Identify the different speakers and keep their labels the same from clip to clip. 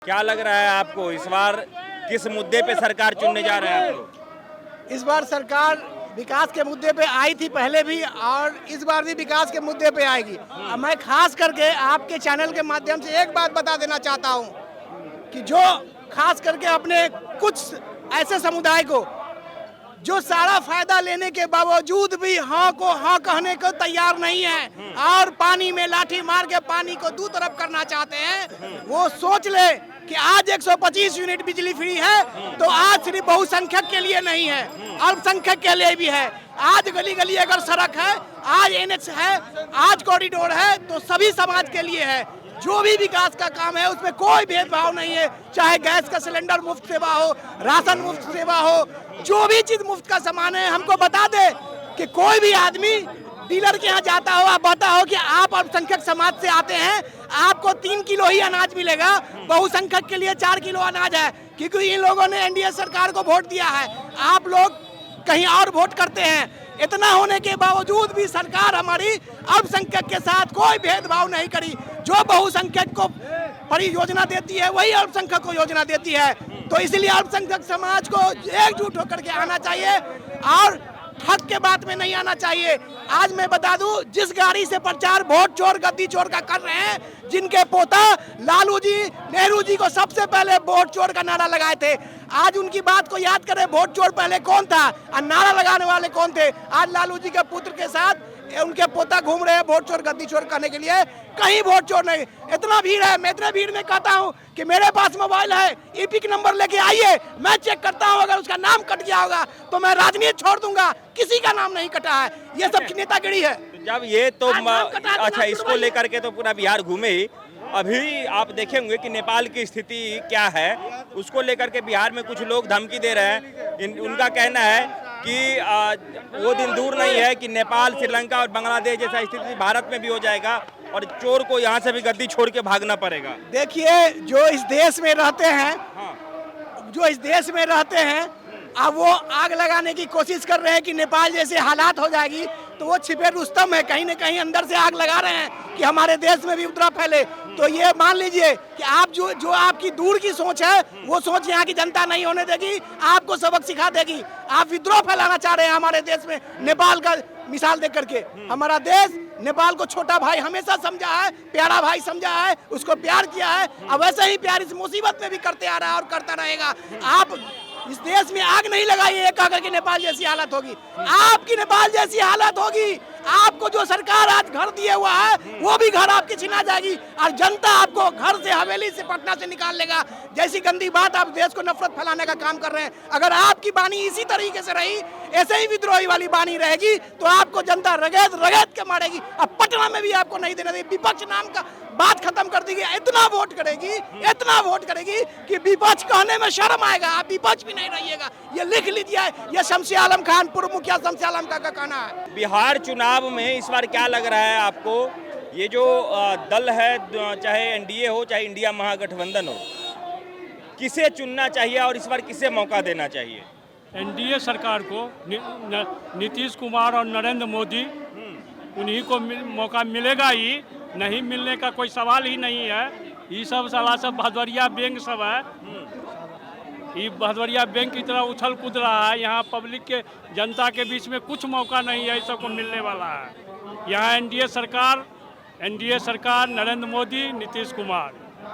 Speaker 1: क्या लग रहा है आपको इस बार किस मुद्दे पे सरकार चुनने जा रहे हैं आप लोग?
Speaker 2: इस बार सरकार विकास के मुद्दे पे आई थी पहले भी और इस बार भी विकास के मुद्दे पे आएगी। अब मैं खास करके आपके चैनल के माध्यम से एक बात बता देना चाहता हूँ कि जो खास करके अपने कुछ ऐसे समुदाय को जो सारा फायदा लेने के बावजूद भी हाँ को हाँ कहने को तैयार नहीं है और पानी में लाठी मार के पानी को दो तरफ करना चाहते हैं, वो सोच ले कि आज 125 यूनिट बिजली फ्री है तो आज सिर्फ बहुसंख्यक के लिए नहीं है, अल्पसंख्यक के लिए भी है। आज गली गली अगर सड़क है, आज NH है, आज कॉरिडोर है तो सभी समाज के लिए है। जो भी विकास का काम है उसमें कोई भेदभाव नहीं है, चाहे गैस का सिलेंडर मुफ्त सेवा हो, राशन मुफ्त सेवा हो, जो भी चीज मुफ्त का सामान है। हमको बता दे कि कोई भी आदमी डीलर के यहाँ जाता हो, आप बता हो कि आप अल्पसंख्यक समाज से आते हैं, आपको 3 किलो ही अनाज मिलेगा, बहुसंख्यक के लिए 4 किलो अनाज है, क्योंकि इन लोगों ने NDA सरकार को वोट दिया है। आप लोग कहीं और वोट करते हैं। इतना होने के बावजूद भी सरकार हमारी अल्पसंख्यक के साथ कोई भेदभाव नहीं करी। जो बहुसंख्यक को परियोजना देती है वही अल्पसंख्यक को योजना देती है। तो इसलिए अल्पसंख्यक समाज को एकजुट होकर के आना चाहिए और हक के बात में नहीं आना चाहिए। आज मैं बता दूं, जिस गाड़ी से प्रचार वोट चोर गद्दी चोर का कर रहे हैं, जिनके पोता लालू जी नेहरू जी को सबसे पहले वोट चोर का नारा लगाए थे, आज उनकी बात को याद करें, वोट चोर पहले कौन था और नारा लगाने वाले कौन थे। आज लालू जी के पुत्र के साथ उनके पोता घूम रहे हैं वोट चोर गद्दी चोर करने के लिए, कहीं वोट चोर नहीं। इतना भीड़ है, मैं इतने भीड़ में कहता हूं कि मेरे पास मोबाइल है, EPIC नंबर लेके आइए, मैं चेक करता हूं, अगर उसका नाम कट गया होगा तो मैं राजनीति छोड़ दूंगा। किसी का नाम नहीं कटा है, ये सब नेतागिरी है।
Speaker 1: जब ये तो अच्छा, इसको लेकर के तो पूरा बिहार घूमे ही। अभी आप देखेंगे कि नेपाल की स्थिति क्या है, उसको लेकर के बिहार में कुछ लोग धमकी दे रहे हैं। उनका कहना है कि वो दिन दूर नहीं है कि नेपाल, श्रीलंका और बांग्लादेश जैसा स्थिति भारत में भी हो जाएगा और चोर को यहाँ से भी गद्दी छोड़ के भागना पड़ेगा।
Speaker 2: देखिए, जो इस देश में रहते हैं, जो इस देश में रहते हैं, अब वो आग लगाने की कोशिश कर रहे हैं कि नेपाल जैसे हालात हो जाएगी, तो वो छिपे रुस्तम है, कहीं न कहीं अंदर से आग लगा रहे हैं कि हमारे देश में भी उपद्रव फैले। तो ये मान लीजिए कि आप जो आपकी दूर की सोच है, वो सोच यहाँ की जनता नहीं होने देगी, आपको सबक सिखा देगी। आप विद्रोह फैलाना चाह रहे हैं हमारे देश में, नेपाल का मिसाल देख करके। हमारा देश नेपाल को छोटा भाई हमेशा समझा है, प्यारा भाई समझा है, उसको प्यार किया है, अब वैसे ही प्यार इस मुसीबत में भी करते आ रहा है और करता रहेगा। आप इस देश में आग नहीं लगाइए एक आकर के नेपाल जैसी हालत होगी, आपकी नेपाल जैसी हालत होगी। आपको जो सरकार आज घर दिए हुआ है वो भी घर आपकी छिना जाएगी और जनता आपको घर से, हवेली से, पटना से निकाल लेगा। जैसी गंदी बात, आप देश को नफरत फैलाने का काम कर रहे हैं। अगर आपकी बानी इसी तरीके से रही, ऐसे ही विद्रोही वाली बानी रहेगी, तो आपको जनता रगेद रगेद के मारेगी। अब पटना में भी आपको नहीं देना देगी। विपक्ष नाम का बात खत्म कर देगी। इतना वोट करेगी, इतना वोट करेगी कि विपक्ष कहने में शर्म आएगा। आप विपक्ष भी नहीं रहिएगा, ये लिख लीजिए। ये शमसी आलम खान, पूर्व मुखिया शमसी आलम का कहना है।
Speaker 1: बिहार चुनाव में इस बार क्या लग रहा है आपको? ये जो दल है, चाहे NDA हो चाहे इंडिया महागठबंधन हो, किसे चुनना चाहिए और इस बार किसे मौका देना चाहिए?
Speaker 3: NDA सरकार को, नीतीश कुमार और नरेंद्र मोदी, उन्हीं को मौका मिलेगा ही, नहीं मिलने का कोई सवाल ही नहीं है। ये सब साला सब भदवरिया बैंक सब है, ये भदवरिया बैंक की तरह उछल कूद रहा है। यहाँ पब्लिक के, जनता के बीच में कुछ मौका नहीं है, सबको मिलने वाला है। यहाँ NDA सरकार, नरेंद्र मोदी, नीतीश कुमार।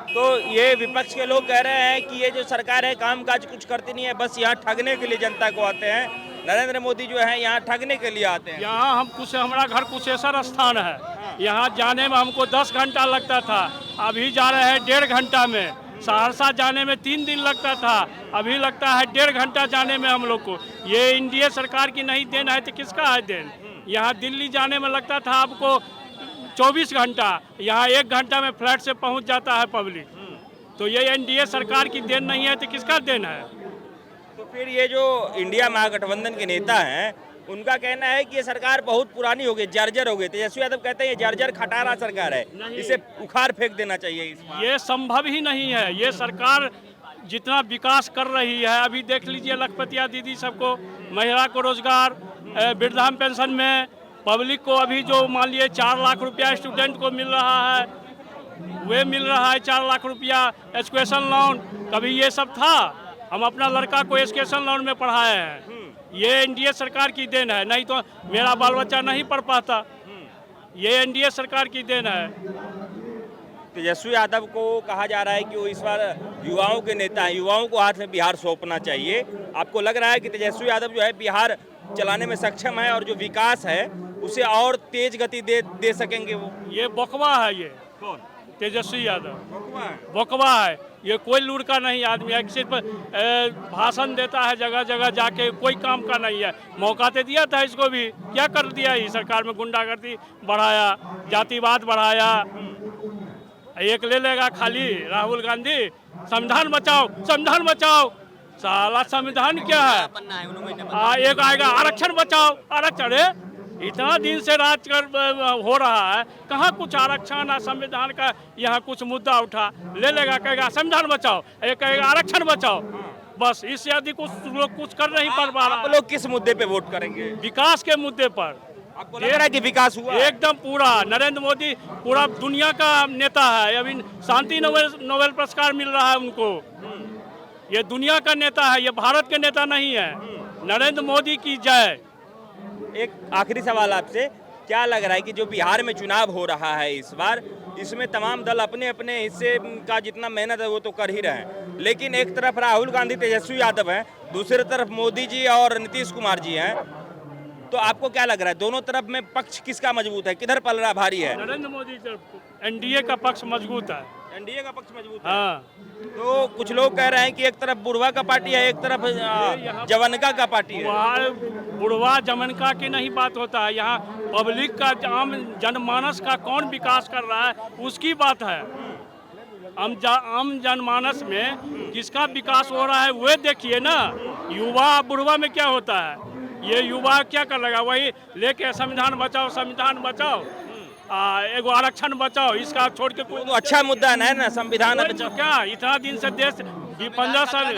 Speaker 1: तो ये विपक्ष के लोग कह रहे हैं कि ये जो सरकार है कामकाज कुछ करती नहीं है, बस यहाँ ठगने के लिए जनता को आते हैं। नरेंद्र मोदी जो है यहाँ ठगने के लिए आते हैं।
Speaker 3: यहाँ हमारा घर कुशेश्वर स्थान है, यहाँ जाने में हमको 10 घंटा लगता था, अभी जा रहे हैं 1.5 घंटा में। सहरसा जाने में 3 दिन लगता था, अभी लगता है 1.5 घंटा जाने में हम लोग को। ये NDA सरकार की नहीं देन है तो किसका है देन? यहाँ दिल्ली जाने में लगता था आपको 24 घंटा, यहाँ 1 घंटा में फ्लाइट से पहुँच जाता है पब्लिक। तो ये NDA सरकार की देन नहीं है तो किसका देन है?
Speaker 1: तो फिर ये जो इंडिया महागठबंधन के नेता हैं, उनका कहना है कि ये सरकार बहुत पुरानी हो गई, जर्जर हो गई। तेजस्वी यादव कहते हैं ये जर्जर खटारा सरकार है, इसे उखाड़ फेंक देना चाहिए।
Speaker 3: ये संभव ही नहीं है। ये सरकार जितना विकास कर रही है, अभी देख लीजिए लखपतिया दीदी सबको, महिला को रोजगार, वृद्धान पेंशन में, पब्लिक को अभी जो मान लिए 4 लाख रुपया स्टूडेंट को मिल रहा है, वे मिल रहा है 4 लाख रुपया एजुकेशन लोन। कभी ये सब था? हम अपना लड़का को एजुकेशन लोन में पढ़ाए हैं। ये एनडीए सरकार की देन है, नहीं तो मेरा बाल बच्चा नहीं पढ़ पाता। ये एनडीए सरकार की देन है।
Speaker 1: तेजस्वी यादव को कहा जा रहा है कि वो इस बार युवाओं के नेता हैं, युवाओं को हाथ में बिहार सौंपना चाहिए। आपको लग रहा है कि तेजस्वी यादव जो है बिहार चलाने में सक्षम है और जो विकास है उसे और तेज गति दे सकेंगे वो?
Speaker 3: ये बकवा है। ये
Speaker 1: कौन?
Speaker 3: तेजस्वी यादव बकवा है। ये कोई लुढ़का नहीं आदमी है, सिर्फ भाषण देता है जगह जगह जाके, कोई काम का नहीं है। मौका तो दिया था इसको भी, क्या कर दिया? इस सरकार में गुंडागर्दी बढ़ाया, जातिवाद बढ़ाया। एक ले लेगा खाली राहुल गांधी, संविधान बचाओ संविधान बचाओ। साला संविधान क्या है? एक आएगा आरक्षण बचाओ आरक्षण। इतना दिन से राज कर हो रहा है, कहाँ कुछ आरक्षण संविधान का यहाँ कुछ मुद्दा उठा? ले लेगा, कहेगा संविधान बचाओ, एक कहेगा आरक्षण बचाओ। बस इससे अधिक कुछ कर नहीं पा रहा।
Speaker 1: आप लोग किस मुद्दे पे वोट करेंगे?
Speaker 3: विकास के मुद्दे पर।
Speaker 1: आपको लग रहा है कि विकास हुआ?
Speaker 3: एकदम पूरा। नरेंद्र मोदी पूरा दुनिया का नेता है। अभी शांति नोबेल पुरस्कार मिल रहा है उनको। ये दुनिया का नेता है, ये भारत के नेता नहीं है। नरेंद्र मोदी की जय।
Speaker 1: एक आखिरी सवाल आपसे, क्या लग रहा है कि जो बिहार में चुनाव हो रहा है इस बार, इसमें तमाम दल अपने अपने हिस्से का जितना मेहनत है वो तो कर ही रहे हैं, लेकिन एक तरफ राहुल गांधी तेजस्वी यादव हैं, दूसरी तरफ मोदी जी और नीतीश कुमार जी हैं, तो आपको क्या लग रहा है दोनों तरफ में पक्ष किसका मजबूत है, किधर पलड़ा भारी है?
Speaker 3: नरेंद्र मोदी एनडीए का पक्ष मजबूत है।
Speaker 1: एनडीए का पक्ष मजबूत है।
Speaker 3: हाँ।
Speaker 1: तो कुछ लोग कह रहे हैं कि एक तरफ बुढ़वा का पार्टी है, एक तरफ जवनका का पार्टी है।
Speaker 3: वहाँ बुढ़वा जमनका की नहीं बात होता है, यहाँ पब्लिक का, आम जनमानस का कौन विकास कर रहा है उसकी बात है। आम जनमानस में किसका विकास हो रहा है वो देखिए ना। युवा बुढ़वा में क्या होता है? ये युवा क्या कर लेगा? वही लेके संविधान बचाओ संविधान बचाओ, एगो आरक्षण बचाओ, इसका छोड़ के कोई
Speaker 1: तो अच्छा मुद्दा है ना संविधान बचाओ।
Speaker 3: क्या इतना दिन से देश 15 साल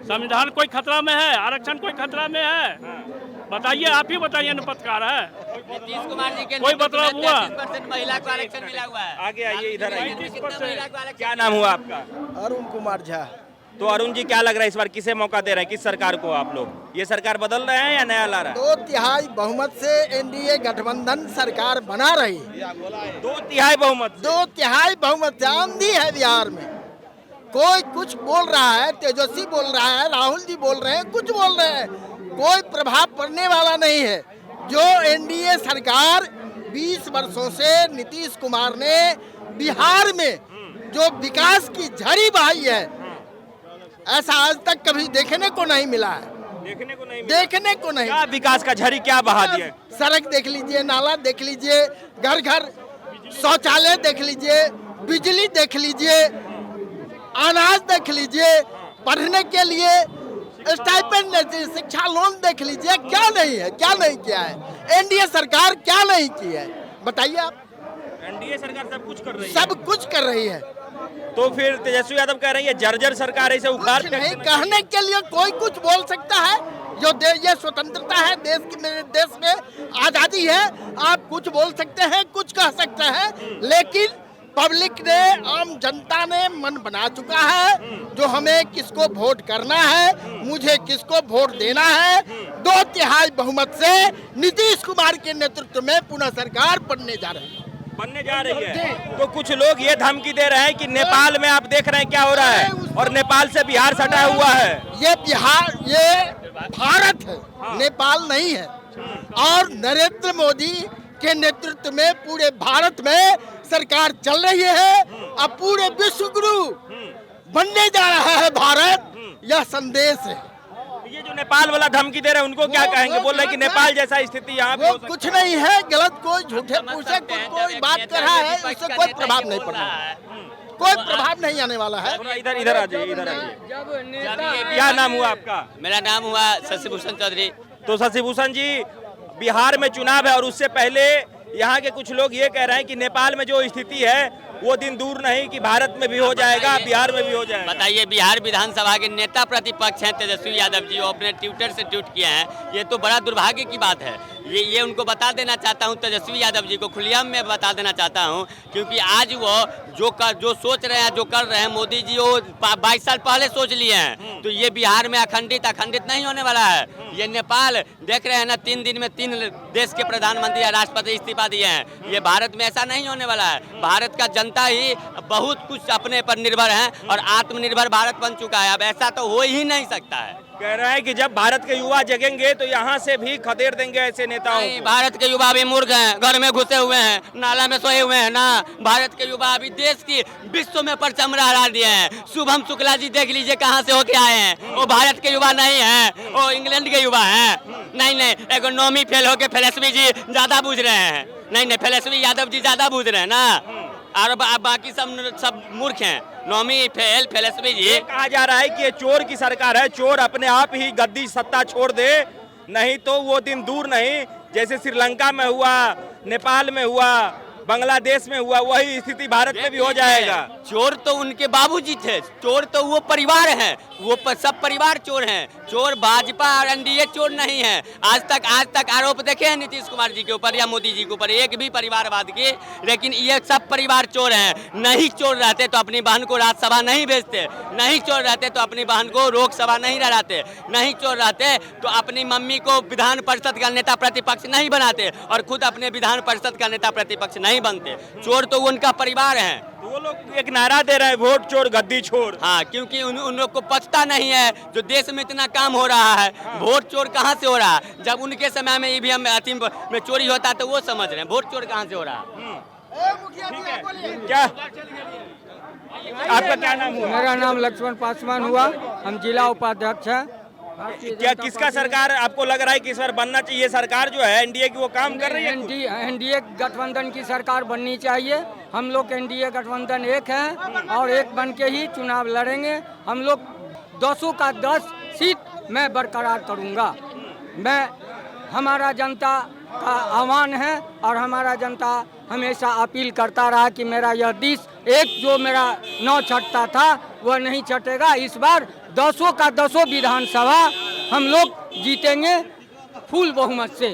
Speaker 3: संविधान कोई खतरा में है? आरक्षण कोई खतरा में है? बताइए, आप ही बताइए न। पत्रकार है
Speaker 4: नीतीश कुमार जी के
Speaker 3: कोई बदलाव हुआ?
Speaker 4: 33% महिला को आरक्षण मिला हुआ है।
Speaker 1: आगे आइए, इधर आइए।
Speaker 3: 33%।
Speaker 1: क्या नाम हुआ आपका?
Speaker 2: अरुण कुमार झा।
Speaker 1: तो अरुण जी, क्या लग रहा है इस बार किसे मौका दे रहे हैं, किस सरकार को आप लोग? ये सरकार बदल रहे हैं या नया ला रहा है?
Speaker 2: 2/3 बहुमत से एनडीए गठबंधन सरकार बना रही।
Speaker 1: 2/3 बहुमत?
Speaker 2: 2/3 बहुमत से आंधी है बिहार में। कोई कुछ बोल रहा है, तेजस्वी बोल रहा है, राहुल जी बोल रहे हैं, कुछ बोल रहे हैं, कोई प्रभाव पड़ने वाला नहीं है। जो एनडीए सरकार 20 वर्षों से नीतीश कुमार ने बिहार में जो विकास की झड़ी बहाई है, ऐसा आज तक कभी देखने को नहीं मिला है।
Speaker 1: देखने को नहीं
Speaker 2: देखने को नहीं।
Speaker 1: क्या विकास का झड़ी क्या बहा दिया?
Speaker 2: सड़क देख लीजिए, नाला देख लीजिए, घर घर शौचालय देख लीजिए, बिजली देख लीजिए, अनाज देख लीजिए, पढ़ने के लिए स्टाइपेंड देती, शिक्षा लोन देख लीजिए। क्या नहीं है, क्या नहीं किया है एनडीए सरकार? क्या नहीं की है बताइए आप?
Speaker 1: एनडीए सरकार सब कुछ कर रही है।
Speaker 2: सब कुछ कर रही है।
Speaker 1: तो फिर तेजस्वी यादव कह रही है जर्जर सरकार ऐसे उखाड़
Speaker 2: कुछ नहीं कहने के लिए कोई कुछ बोल सकता है। जो ये स्वतंत्रता है, देश में आजादी है, आप कुछ बोल सकते हैं, कुछ कह सकते हैं, लेकिन पब्लिक ने, आम जनता ने मन बना चुका है जो हमें किसको वोट करना है, मुझे किसको वोट देना है। 2/3 बहुमत से नीतीश कुमार के नेतृत्व में पुनः सरकार बनने जा रही है।
Speaker 1: तो कुछ लोग ये धमकी दे रहे हैं कि नेपाल में आप देख रहे हैं क्या हो रहा है, और नेपाल से बिहार सटा हुआ है।
Speaker 2: ये बिहार, ये भारत है, नेपाल नहीं है। और नरेंद्र मोदी के नेतृत्व में पूरे भारत में सरकार चल रही है। अब पूरे विश्व गुरु बनने जा रहा है भारत, यह संदेश है।
Speaker 1: ये जो नेपाल वाला धमकी दे रहे हैं उनको क्या कहेंगे? बोल रहे हैं कि नेपाल जैसा स्थिति यहाँ पे
Speaker 2: वो कुछ नहीं है, गलत कोई झूठे पूछे कोई बात कर रहा है, उससे कोई प्रभाव नहीं पड़ना है, कोई प्रभाव नहीं आने वाला है।
Speaker 1: इधर आ जाइए, इधर आइए। क्या नाम हुआ आपका?
Speaker 4: मेरा नाम हुआ शशिभूषण चौधरी।
Speaker 1: तो शशिभूषण जी, बिहार में चुनाव है और उससे पहले यहाँ के कुछ लोग ये कह रहे हैं कि नेपाल में जो स्थिति है वो दिन दूर नहीं कि भारत में भी हो जाएगा, बिहार में भी हो जाएगा।
Speaker 4: बताइए, बिहार विधानसभा के नेता प्रतिपक्ष हैं तेजस्वी यादव जी, वो अपने ट्विटर से ट्वीट किए हैं। ये तो बड़ा दुर्भाग्य की बात है। ये उनको बता देना चाहता हूँ, तेजस्वी यादव जी को खुलेआम में बता देना चाहता हूँ, क्योंकि आज वो जो सोच रहे हैं, जो कर रहे हैं, मोदी जी वो 22 साल पहले सोच लिए हैं। तो ये बिहार में अखंडित नहीं होने वाला है। ये नेपाल देख रहे हैं ना, 3 दिन में 3 देश के प्रधानमंत्री या राष्ट्रपति इस्तीफा दिए हैं। ये भारत में ऐसा नहीं होने वाला है। भारत का जनता ही बहुत कुछ अपने पर निर्भर है और आत्मनिर्भर भारत बन चुका है। अब ऐसा तो हो ही नहीं सकता है।
Speaker 1: कह रहे हैं कि जब भारत के युवा जगेंगे तो यहाँ से भी खदेड़ देंगे ऐसे नेताओं को।
Speaker 4: भारत के युवा भी मूर्ख हैं, घर में घुसे हुए हैं, नाला में सोए हुए हैं ना। भारत के युवा अभी देश की विश्व में परचम लहरा दिए हैं। शुभम शुक्ला जी देख लीजिए कहाँ से होके आए हैं। वो भारत के युवा नहीं है, वो इंग्लैंड के युवा हैं। नहीं, इकोनॉमी फेल होके फिलॉसफी जी ज्यादा बूझ रहे हैं। नहीं, फिलॉसफी यादव जी ज्यादा बूझ रहे हैं ना, और बाकी सब मूर्ख हैं। नौमी फेल फिलॉसफी जी।
Speaker 1: कहा जा रहा है कि ये चोर की सरकार है, चोर अपने आप ही गद्दी सत्ता छोड़ दे, नहीं तो वो दिन दूर नहीं जैसे श्रीलंका में हुआ, नेपाल में हुआ, बांग्लादेश में हुआ, वही स्थिति भारत में भी हो जाएगा।
Speaker 4: चोर तो उनके बाबूजी थे, चोर तो वो परिवार हैं, वो सब परिवार चोर हैं। चोर भाजपा और एनडीए चोर नहीं है। आज तक आरोप देखे हैं नीतीश कुमार जी के ऊपर या मोदी जी के ऊपर एक भी परिवारवाद के, लेकिन ये सब परिवार चोर हैं। नहीं चोर रहते तो अपनी बहन को राज्यसभा नहीं भेजते, नहीं चोर रहते तो अपनी बहन को लोकसभा नहीं लड़ाते, नहीं चोर रहते तो अपनी मम्मी को विधान परिषद का नेता प्रतिपक्ष नहीं बनाते और खुद अपने विधान परिषद का नेता प्रतिपक्ष नहीं बनते। चोर तो उनका परिवार है।
Speaker 1: वो लोग एक नारा दे रहे हैं, वोट चोर गद्दी छोर।
Speaker 4: हाँ, क्योंकि उन लोग को पता नहीं है जो देश में इतना काम हो रहा है, वोट चोर कहाँ से हो रहा है। जब उनके समय में ईवीएम में चोरी होता तो वो समझ रहे हैं वोट चोर कहाँ से हो रहा है।
Speaker 1: क्या आपका क्या नाम हुआ?
Speaker 5: मेरा नाम लक्ष्मण पासवान हुआ, हम जिला उपाध्यक्ष हैं।
Speaker 1: क्या किसका सरकार आपको लग रहा है कि इस बार बनना चाहिए? सरकार जो है एनडीए की वो काम कर रही है?
Speaker 5: एनडीए गठबंधन की सरकार बननी चाहिए। हम लोग एनडीए गठबंधन एक है और एक बन के ही चुनाव लड़ेंगे। हम लोग 10 का 10 सीट मैं बरकरार करूंगा। हमारा जनता का आह्वान है और हमारा जनता हमेशा अपील करता रहा कि मेरा यह देश एक जो मेरा नौ छटता था वह नहीं छटेगा। इस बार 10 का 10 विधानसभा हम लोग जीतेंगे फुल बहुमत से।